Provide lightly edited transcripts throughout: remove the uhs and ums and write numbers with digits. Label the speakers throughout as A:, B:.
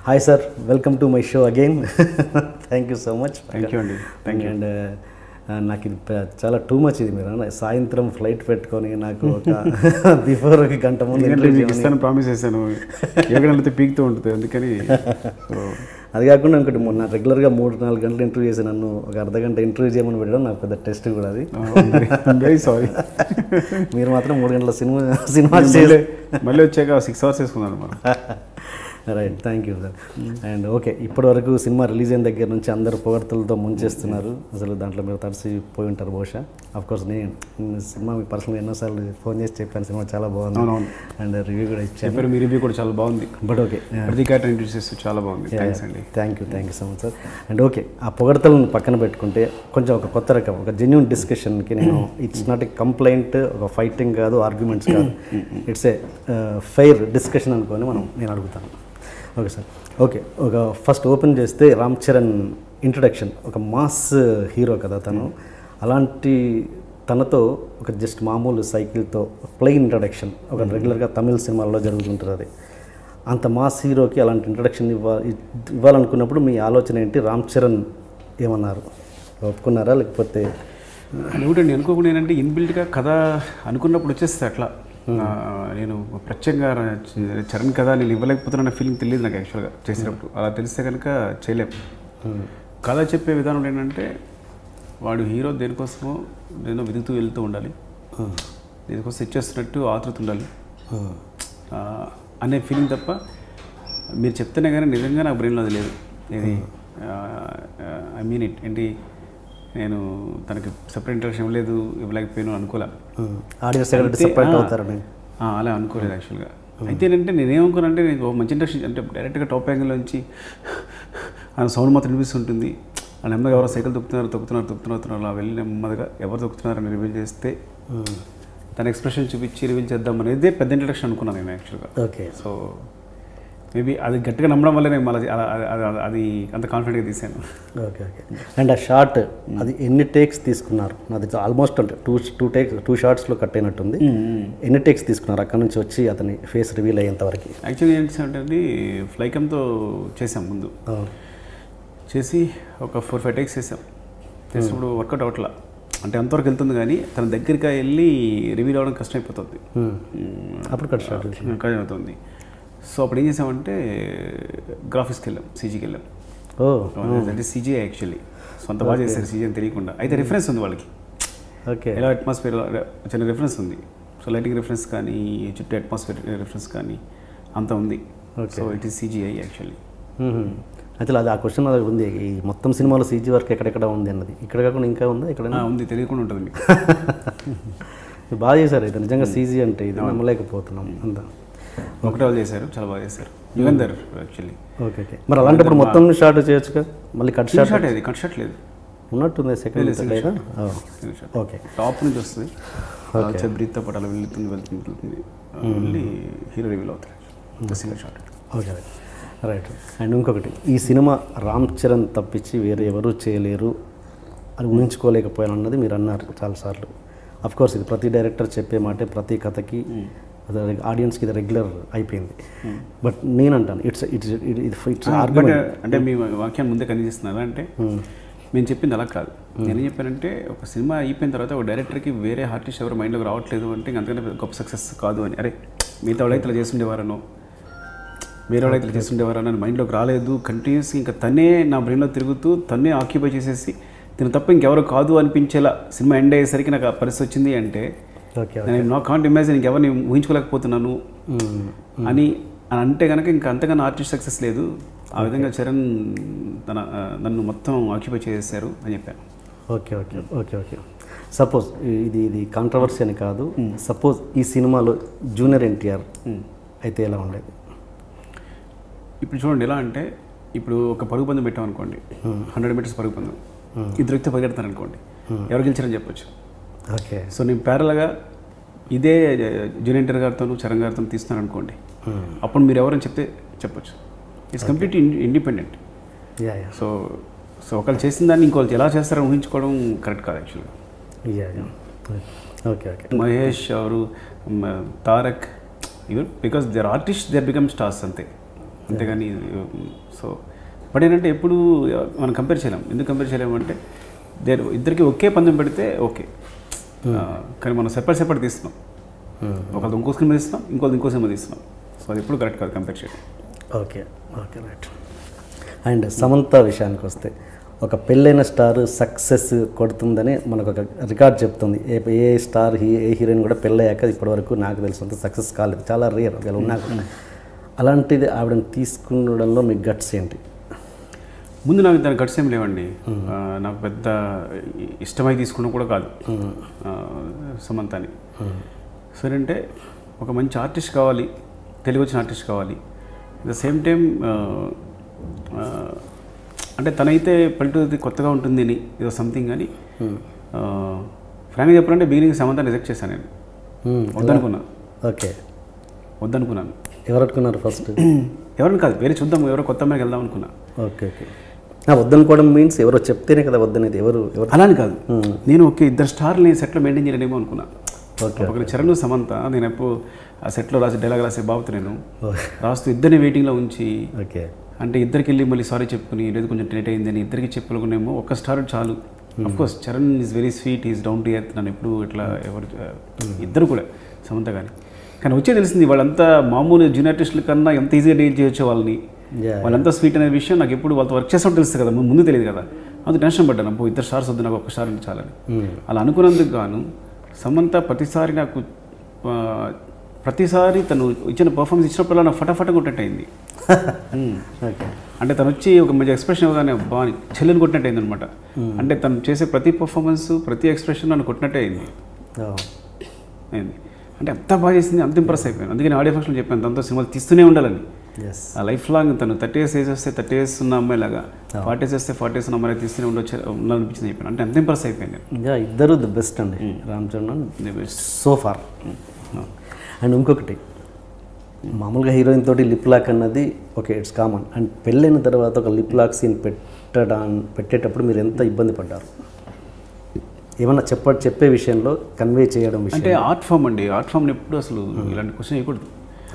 A: Hi sir, welcome to my show again. Thank you so much.
B: Thank you అండి. Thank you.
A: And నాకు ఇది చాలా too much. ఇది మీరు సాయంత్రం ఫ్లైట్ పెట్టుకొని నాకు ఒక బిఫోర్ ఒక గంట ముందు
B: ఇస్తాను ప్రామిస్ చేశాను. ఎక్కడైతే పీక్తూ ఉంటుంది అందుకని.
A: అది కాకుండా ఇంకోటి మొన్న రెగ్యులర్గా 3-4 గంటలు ఇంటర్వ్యూ చేసి నన్ను ఒక అర్ధగంట ఇంటర్వ్యూ చేయమని పెట్టడం నాకు పెద్ద టెస్ట్ కూడా అది.
B: Very sorry.
A: మీరు మాత్రం 3 గంటల సినిమా
B: మళ్ళీ వచ్చాక 6 hours వేసుకున్నాను మనం.
A: Right, thank you sir. And okay, ఇప్పటి వరకు సినిమా రిలీజ్ అయిన దగ్గర నుంచి అందరు పొగడ్తలతో ముంచేస్తున్నారు. అసలు దాంట్లో మీరు తడిసిపోయి ఉంటారు బహుశా. అఫ్కోర్స్ నేను సినిమా మీకు పర్సనల్గా ఎన్నోసార్లు ఫోన్ చేసి చెప్పాను, సినిమా చాలా బాగుంది అండ్ రివ్యూ కూడా ఇచ్చాను.
B: మీ రివ్యూ కూడా చాలా బాగుంది.
A: బట్ ఓకే,
B: ఇంట్రడ్యూస్ చాలా బాగుంది. థ్యాంక్స్ అండి.
A: Thank you so much sir. And okay, ఆ పొగడ్తలను పక్కన పెట్టుకుంటే కొంచెం ఒక కొత్త రకం, ఒక జెన్యూన్ డిస్కషన్కి నేను ఇట్స్ నాట్ ఏ కంప్లైంట్, ఒక ఫైటింగ్ కాదు, ఆర్గ్యుమెంట్స్ కాదు, ఇట్స్ ఏ ఫెయిర్ డిస్కషన్ అనుకొని నేను అడుగుతాను. Okay sir. ఓకే, ఒక ఫస్ట్ ఓపెన్ చేస్తే రామ్ చరణ్ ఇంట్రడక్షన్, ఒక మాస్ హీరో కదా తను. అలాంటి తనతో ఒక జస్ట్ మామూలు సైకిల్తో ప్లెయిన్ ఇంట్రడక్షన్ ఒక రెగ్యులర్గా తమిళ సినిమాల్లో జరుగుతుంటుంది. అది అంత మాస్ హీరోకి అలాంటి ఇంట్రడక్షన్ ఇవ్వాలనుకున్నప్పుడు మీ ఆలోచన ఏంటి? రామ్ చరణ్ ఏమన్నారు? ఒప్పుకున్నారా లేకపోతే?
B: ఏమిటండి అనుకోకుండా ఏంటంటే ఇన్బిల్ట్గా కథ అనుకున్నప్పుడు వచ్చేస్తే అట్లా నేను ప్రత్యేకంగా చరణ్ కథ నేను ఇవ్వలేకపోతున్నా ఫీలింగ్ తెలియదు నాకు యాక్చువల్గా చేసినప్పుడు. అలా తెలిస్తే కనుక చేయలేము. కథ చెప్పే విధానం ఏంటంటే వాడు హీరో దేనికోసమో నేను వెతుకుతూ వెళ్తూ ఉండాలి, దేనికోసం ఇచ్చేస్తున్నట్టు ఆతృత ఉండాలి అనే ఫీలింగ్ తప్ప మీరు చెప్తేనే కానీ నిజంగా నాకు బ్రెయిన్లో అది లేదు. ఇది ఐ మీన్ ఇట్ ఏంటి, నేను తనకి సపరేట్ ఇంట్రడక్షన్ ఇవ్వలేదు, ఇవ్వలేకపోయాను అనుకోలే. అలా అనుకోలేదు యాక్చువల్గా. అయితే ఏంటంటే నేనేమనుకున్నానంటే నేను మంచి ఇంట్రడక్షన్ అంటే డైరెక్ట్గా టాప్ యాంగిల్ నుంచి ఆయన సౌండ్ మాత్రం వినిపిస్తుంటుంది. ఆ నెమ్మదిగా ఎవరో సైకిల్ తొక్కుతున్నారు అలా వెళ్ళి నెమ్మదిగా ఎవరు తొక్కుతున్నారని రివీల్ చేస్తే తన ఎక్స్ప్రెషన్ చూపించి రివీల్ చేద్దాం అనేది పెద్ద ఇంట్రడక్షన్ అనుకున్నాను నేను యాక్చువల్గా.
A: ఓకే,
B: సో మేబీ అది గట్టిగా నమ్మడం వల్ల నేను మళ్ళీ అది అంత కాన్ఫిడెంట్గా తీసాను.
A: Okay okay. అండ్ ఆ షార్ట్ అది ఎన్ని టేక్స్ తీసుకున్నారు? అది ఆల్మోస్ట్ అంటే టూ షార్ట్స్లో కట్ అయినట్టుంది. ఎన్ని టేక్స్ తీసుకున్నారు అక్కడ నుంచి వచ్చి అతని ఫేస్ రివీల్ అయ్యేంత వరకు?
B: యాక్చువల్లీ ఏంటంటే ఫ్లైకమ్తో చేసాం ముందు, చేసి ఒక 4-5 టేక్స్ చేసినప్పుడు వర్కౌట్ అవట్లా. అంటే అంతవరకు వెళ్తుంది కానీ తన దగ్గరికి వెళ్ళి రివీల్ అవ్వడం కష్టమైపోతుంది.
A: అప్పుడు కట్
B: అవుతుంది. సో అప్పుడు ఏం చేసామంటే గ్రాఫిక్స్కి వెళ్ళాం, సీజీకి వెళ్ళాం. అంటే సీజీ యాక్చువల్లీ సొంత బాగా చేశారు సీజీ అని తెలియకుండా. అయితే రిఫరెన్స్ ఉంది వాళ్ళకి.
A: ఓకే,
B: ఎలా అట్మాస్ఫియర్ చిన్న రిఫరెన్స్ ఉంది. సో లైటింగ్ రిఫరెన్స్ కానీ చుట్టూ అట్మాస్ఫియర్ రిఫరెన్స్ కానీ అంతా ఉంది. So it is CGI actually.
A: అయితే అది ఆ క్వశ్చన్ అది ఉంది, ఈ మొత్తం సినిమాలో సీజీ వర్క్ ఎక్కడెక్కడ ఉంది అన్నది. ఇక్కడ కాకుండా ఇంకా ఉందా? ఇక్కడ
B: ఉంది, తెలియకుండా ఉంటుంది మీకు.
A: బాగా చేశారు అయితే నిజంగా సీజీ అంటే ఇది నమ్మలేకపోతున్నాం అంతా.
B: ఒకటే వాళ్ళు చేశారు, చాలా బాగా చేశారు. యుగంధర్ యాక్చువల్లీ.
A: Okay okay. మరి అలాంటప్పుడు మొత్తం షార్ట్ చేయొచ్చుగా? మళ్ళీ కట్ షార్ట్
B: అది కట్ షార్ట్ లేదు
A: ఉన్నట్టుంది. సెకండ్ లేదా? ఓకే,
B: టాప్ నుంచి వస్తుంది, బ్రీత్తో పాటు అలా వెళ్తుంది వెళ్ళి హీరో రివీల్ అవుతారు single short.
A: Okay, right. And ఇంకొకటి, ఈ సినిమా రామ్ చరణ్ తప్పించి వేరే ఎవరూ చేయలేరు అని ఊహించుకోలేకపోయాను అన్నది మీరు అన్నారు చాలాసార్లు. అఫ్కోర్స్ ఇది ప్రతి డైరెక్టర్ చెప్పే మాటే, ప్రతి కథకి ఆడియన్స్కి ఇది రెగ్యులర్ అయిపోయింది. బట్ నేను అంటాను ఇట్స్ ఆర్గ్యుమెంట్.
B: అంటే మీ వాక్యాన్ని ముందే కనిపిస్తున్నారు అంటే మేము చెప్పింది అలా కాదు. నేనేం చెప్పానంటే ఒక సినిమా అయిపోయిన తర్వాత ఒక డైరెక్టర్కి వేరే ఆర్టిస్ట్ ఎవరు మైండ్లోకి రావట్లేదు అంటే అంతకంటే గొప్ప సక్సెస్ కాదు అని. అరే మిగతా వాళ్ళైతే ఇలా చేస్తుండేవారనో వేరే వాళ్ళైతే ఇలా చేస్తుండేవారని మైండ్లోకి రాలేదు. కంటిన్యూస్ ఇంకా తనే నా బ్రెయిన్లో తిరుగుతూ తనే ఆక్యుపై చేసేసి దీని తప్ప ఇంకెవరు కాదు అనిపించేలా సినిమా ఎండ్ అయ్యేసరికి నాకు ఆ పరిస్థితి వచ్చింది అంటే నేను నా కాంట్ ఇమాజిన్ ఇంకెవరిని ఊహించుకోలేకపోతున్నాను అని అంటే కనుక ఇంకా అంతకన్నా ఆర్టిస్ట్ సక్సెస్ లేదు. ఆ విధంగా చరణ్ నన్ను మొత్తం ఆక్యుపై చేసేసారు అని చెప్పాను.
A: Okay okay okay okay. Suppose ఇది కాంట్రవర్సీ అని కాదు, సపోజ్ ఈ సినిమాలో జూనియర్ ఎన్టీఆర్ అయితే ఎలా ఉండేది?
B: ఇప్పుడు చూడండి, ఎలా అంటే ఇప్పుడు ఒక పరుగు పందెం పెట్టామనుకోండి, 100 meters పరుగు పందెం, ఇద్దరు వ్యక్తి పరిగెడతారు అనుకోండి, ఎవరు గెలిచారని చెప్పొచ్చు.
A: ఓకే.
B: సో నేను ప్యారల్గా ఇదే జూనియర్ ఎన్టీఆర్ గారితో చరణ్ గారితో తీస్తున్నాను అనుకోండి, అప్పుడు మీరు ఎవరని చెప్తే చెప్పొచ్చు. It's completely independent. So so ఒకళ్ళు చేసిన దాన్ని ఇంకోళ్ళు ఎలా చేస్తారని ఊహించుకోవడం కరెక్ట్ కాదు యాక్చువల్గా.
A: Okay okay.
B: మహేష్ ఎవరు, Tarak, even because they are artist, they become stars అంతే. అంతేగాని సో బట్ ఏంటంటే ఎప్పుడు మనం కంపేర్ చేయలేం. ఎందుకు కంపేర్ చేయలేమంటే ఇద్దరికి ఒకే పందెం పెడితే ఓకే, కానీ మనం సెపరేట్ తీస్తున్నాం. ఒకళ్ళు ఇంకో సినిమా తీస్తున్నాం, ఇంకోళ్ళు ఇంకో సినిమా తీస్తున్నాం. సో అది ఎప్పుడు కరెక్ట్ కాదు కంపేర్ చేయడం.
A: Okay okay right. And Samantha విషయానికి వస్తే ఒక పెళ్ళైన స్టార్ సక్సెస్ కొడుతుందని మనకు ఒక రికార్డ్ చెప్తుంది. ఏ స్టార్ ఏ హీరోయిన్ కూడా పెళ్ళయ్యాక ఇప్పటివరకు నాకు తెలిసినంత సక్సెస్ కాలేదు, చాలా రేర్ ఒకవేళ ఉన్నా కూడా. అలాంటిది ఆవిడని తీసుకునడంలో మీ గట్స్ ఏంటి?
B: ముందు నాకు దాని గట్స్ ఏం లేవండి. నాకు పెద్ద ఇష్టమై తీసుకున్నా కూడా కాదు సమంతని. సరే అంటే ఒక మంచి ఆర్టిస్ట్ కావాలి, తెలుగు వచ్చిన ఆర్టిస్ట్ కావాలి. అట్ ద సేమ్ టైం అంటే తనైతే పల్లెటూరు కొత్తగా ఉంటుంది అని ఏదో సంథింగ్ అని ఫ్రాంక్గా చెప్పాలంటే బిగినింగ్ సమంత రిజెక్ట్ చేశాను నేను. వద్దనుకున్నాను.
A: ఓకే,
B: వద్దనుకున్నాను.
A: ఎవరు అనుకున్నారు ఫస్ట్?
B: ఎవరిని కాదు, వేరే చూద్దాం, ఎవరో కొత్త అమ్మాయికి వెళ్దాం అనుకున్నా.
A: Okay okay. వద్దనుకోవడం మీన్స్ ఎవరో చెప్తేనే కదా వద్దనేది. ఎవరు
B: అలా అని కాదు, నేను ఓకే ఇద్దరు స్టార్ని సెట్లో మెయింటైన్ చేయలేమో అనుకున్నా.
A: ఓకే,
B: ఒక చరణ్ సమంత నేను ఎప్పుడు ఆ సెట్లో రాసి డైలాగ్ రాసే బాబుతో నేను రాస్తూ ఇద్దరిని వెయిటింగ్లో ఉంచి,
A: ఓకే
B: అంటే ఇద్దరికి వెళ్ళి మళ్ళీ సారీ చెప్పుకుని లేదు కొంచెం లేట్ అయిందని ఇద్దరికి చెప్పుకునేమో ఒక్క స్టార్ చాలు. Of course Charan is very sweet, is down to earth. నన్ను ఎప్పుడు ఇట్లా ఎవరు ఇద్దరు కూడా సమంత కానీ వచ్చే తెలిసింది వాళ్ళంతా మామూలు జూనియర్ ఆర్టిస్టుల కన్నా ఎంత ఈజీగా డీల్ చేయొచ్చు వాళ్ళని. వాళ్ళంతా స్వీట్ అనే విషయం నాకు ఎప్పుడు వాళ్ళతో వర్క్ చేసినప్పుడు తెలుస్తుంది కదా, ముందు తెలియదు కదా. అందుకు టెన్షన్ పడ్డాను, అప్పుడు ఇద్దరు స్టార్స్ వద్దు, నాకు ఒక్క స్టార్ చాలని. అలా అనుకున్నందుకు గాను సమంత ప్రతిసారి తను ఇచ్చిన పర్ఫార్మెన్స్ ఇచ్చినప్పుడు నాకు ఫటాఫట కొట్టినట్టు అయింది. అంటే తను వచ్చి ఒక మంచి ఎక్స్ప్రెషన్ ఇవ్వగానే బాగా చెల్లెని కొట్టినట్టు అయింది అనమాట. అంటే తను చేసే ప్రతి పర్ఫార్మెన్స్ ప్రతి ఎక్స్ప్రెషన్ నన్ను కొట్టినట్టే అయింది. అంటే అంత బాగా చేసింది, అంత ఇంప్రెస్ అయిపోయాను. అందుకని ఆడియో ఫంక్షన్లో చెప్పాను తనతో సినిమాలు తీస్తూనే ఉండాలని. ఆ లైఫ్ లాంగ్ తను 30 years ఏజ్ వస్తే 30 years ఉన్న అమ్మాయిలాగా, 40 years వస్తే 40 years ఉన్న అమ్మాయి తీస్తూనే ఉండాలనిపించింది చెప్పాను. అంటే అంత ఇంప్రెస్ అయిపోయాను.
A: ఇద్దరు ది బెస్ట్ అండి, Ram Charan the best so far. And ఇంకొకటి, మామూలుగా హీరోయిన్ తోటి లిప్ లాక్ అన్నది ఓకే ఇట్స్ కామన్. అండ్ పెళ్ళైన తర్వాత ఒక లిప్ లాక్ సీన్ పెట్టేటప్పుడు మీరు ఎంత ఇబ్బంది పడ్డారు? ఏమన్నా చెప్పే విషయంలో కన్వే చేయడం విషయం
B: అంటే ఆర్ట్ ఫామ్ అండి. ఆర్ట్ ఫామ్ని ఎప్పుడు అసలు ఇలాంటి క్వశ్చన్ వేయకూడదు.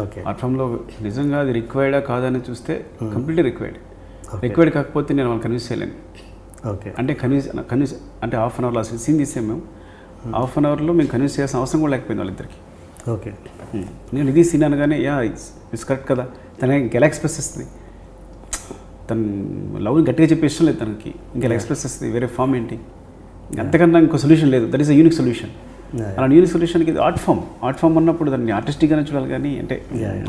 A: ఓకే,
B: ఆర్ట్ ఫామ్లో నిజంగా అది రిక్వైర్డా కాదని చూస్తే కంప్లీట్లీ రిక్వైర్డ్ కాకపోతే నేను వాళ్ళని కన్విన్స్ చేయలేను.
A: ఓకే, అంటే
B: కన్విన్స్ అంటే హాఫ్ అన్ అవర్లో సీన్ తీసాం మేము. హాఫ్ అన్ అవర్లో మేము కన్విన్స్ చేయాల్సిన అవసరం కూడా లేకపోయింది వాళ్ళిద్దరికి.
A: ఓకే,
B: నేను ఇది సీన్ అనగానే ఇట్స్ కరెక్ట్ కదా, తన ఇంకెలా ఎక్స్ప్రెస్ చేస్తుంది, తను లవ్ని గట్టిగా చెప్పే ఇష్టం లేదు తనకి, ఇంకెలా ఎక్స్ప్రెస్ చేస్తుంది, వేరే ఫామ్ ఏంటి, అంతకన్నా ఇంకో సొల్యూషన్ లేదు. That is a unique solution. అలా యూనిక్ సొల్యూషన్కి ఇది ఆర్ట్ ఫామ్ అన్నప్పుడు దాన్ని ఆర్టిస్టిక్గానే చూడాలి కానీ, అంటే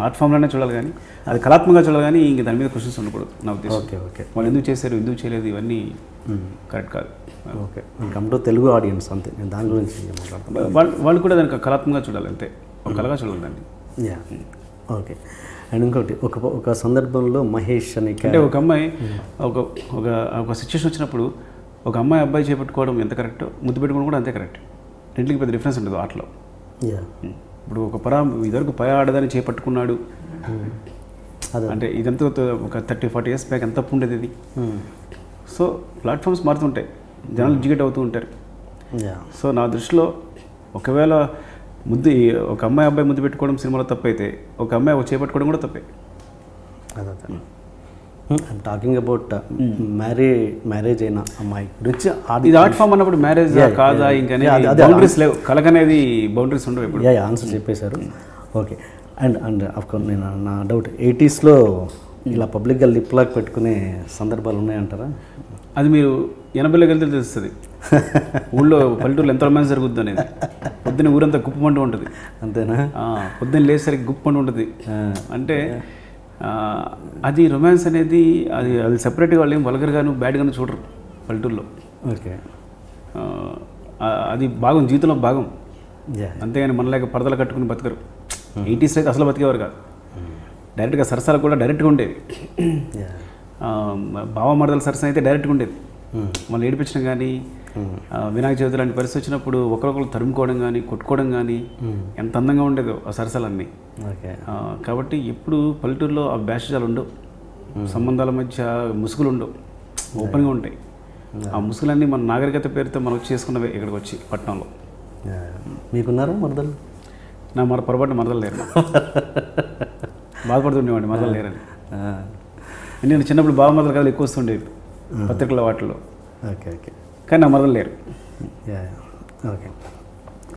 B: ఆర్ట్ ఫామ్లోనే చూడాలి కానీ, అది కళాత్మకంగా చూడాలి కానీ ఇంక దాని మీద క్వశ్చన్స్ ఉండకూడదు నా ఉద్దేశం.
A: ఓకే ఓకే,
B: వాళ్ళు ఎందుకు చేశారు ఎందుకు చేయలేదు ఇవన్నీ కరెక్ట్ కాదు.
A: Okay, come to Telugu audience అంతే, నేను దాని గురించి మాట్లాడుతున్నాను.
B: వాళ్ళు కూడా దానికి కళాత్మకంగా చూడాలి అంతే, ఒక కళగా చూడాలి దాన్ని.
A: ఓకే. అండ్ ఇంకోటి, ఒక సందర్భంలో మహేష్ అని
B: అంటే ఒక అమ్మాయి ఒక సిచ్యువేషన్ వచ్చినప్పుడు ఒక అమ్మాయి అబ్బాయి చేపట్టుకోవడం ఎంత కరెక్ట్, ముద్దు పెట్టుకోవడం కూడా అంతే కరెక్ట్. రెండింటికి పెద్ద డిఫరెన్స్ ఉండదు ఆటలో. ఇప్పుడు ఇదివరకు పై ఆడదాన్ని చేపట్టుకున్నాడు అంటే ఇదంతా ఒక 30-40 years బ్యాక్ ఎంత తప్పు ఉండేది ఇది. సో ప్లాట్ఫామ్స్ మారుతుంటాయి, జనాలు ఎడ్యుకేట్ అవుతూ ఉంటారు. సో నా దృష్టిలో ఒకవేళ ఒక అబ్బాయి ముద్దు పెట్టుకోవడం సినిమాలో తప్పైతే ఒక అమ్మాయి చేపట్టుకోవడం కూడా తప్పే.
A: ఐమ్ టాకింగ్ అబౌట్ మ్యారేజ్ అయిన అమ్మాయి గురించి.
B: ఇది ఆర్ట్ ఫామ్ అన్నప్పుడు మ్యారేజ్ కాదా ఇంకా బౌండరీస్ లేవు, కలగనేది బౌండరీస్ ఉండవు. ఇప్పుడు
A: ఆన్సర్ చెప్పేశారు. ఓకే. అండ్ అఫ్కోర్స్ నేను నా డౌట్ 80sలో ఇలా పబ్లిక్గా లిప్ లాక్ పెట్టుకునే సందర్భాలు ఉన్నాయంటారా?
B: అది మీరు 80లోకి వెళ్తే తెలుస్తుంది. ఊళ్ళో పల్లెటూరులో ఎంత రొమాన్స్ జరుగుద్ది అనేది. పొద్దున్న ఊరంతా గుప్పమంటూ ఉంటుంది.
A: అంతేనా?
B: పొద్దున్న లేసరికి గుప్పమంటూ ఉంటుంది. అంటే అది రొమాన్స్ అనేది అది సెపరేట్గా వాళ్ళు ఏం వల్గర్గాను బ్యాడ్గాను చూడరు పల్లెటూరులో.
A: ఓకే,
B: అది భాగం, జీవితంలో భాగం. అంతేగాని మనలాగా పరదలు కట్టుకుని బతకరు. 80s అయితే అసలు బతికేవారు కాదు. డైరెక్ట్గా సరసాలు కూడా డైరెక్ట్గా ఉండేవి. భావమర్దల సరసన అయితే డైరెక్ట్గా ఉండేది. మళ్ళీ ఏడిపించడం కానీ, వినాయక చవితి లాంటి పరిస్థితి వచ్చినప్పుడు ఒకరొకరు తరుముకోవడం కానీ, కొట్టుకోవడం కానీ ఎంత అందంగా ఉండేదో ఆ సరసాలన్నీ. కాబట్టి ఎప్పుడు పల్లెటూరులో ఆ బ్యాషాలు ఉండవు, సంబంధాల మధ్య ముసుగులు ఉండవు, ఓపెన్గా ఉంటాయి. ఆ ముసుగులన్నీ మన నాగరికత పేరుతో మనం చేసుకున్నవే ఇక్కడికి వచ్చి పట్టణంలో.
A: మీకున్నారా మరదలు?
B: నా పొరపాటు మరదలు లేరు. బాధపడుతుండేవాడి మరదలు లేరని. నేను చిన్నప్పుడు బావ మరదలు కథలు ఎక్కువ వస్తుండేవి పత్రికల వాటిలో.
A: Okay okay.
B: కానీ నా మరదలు లేరు.
A: ఓకే.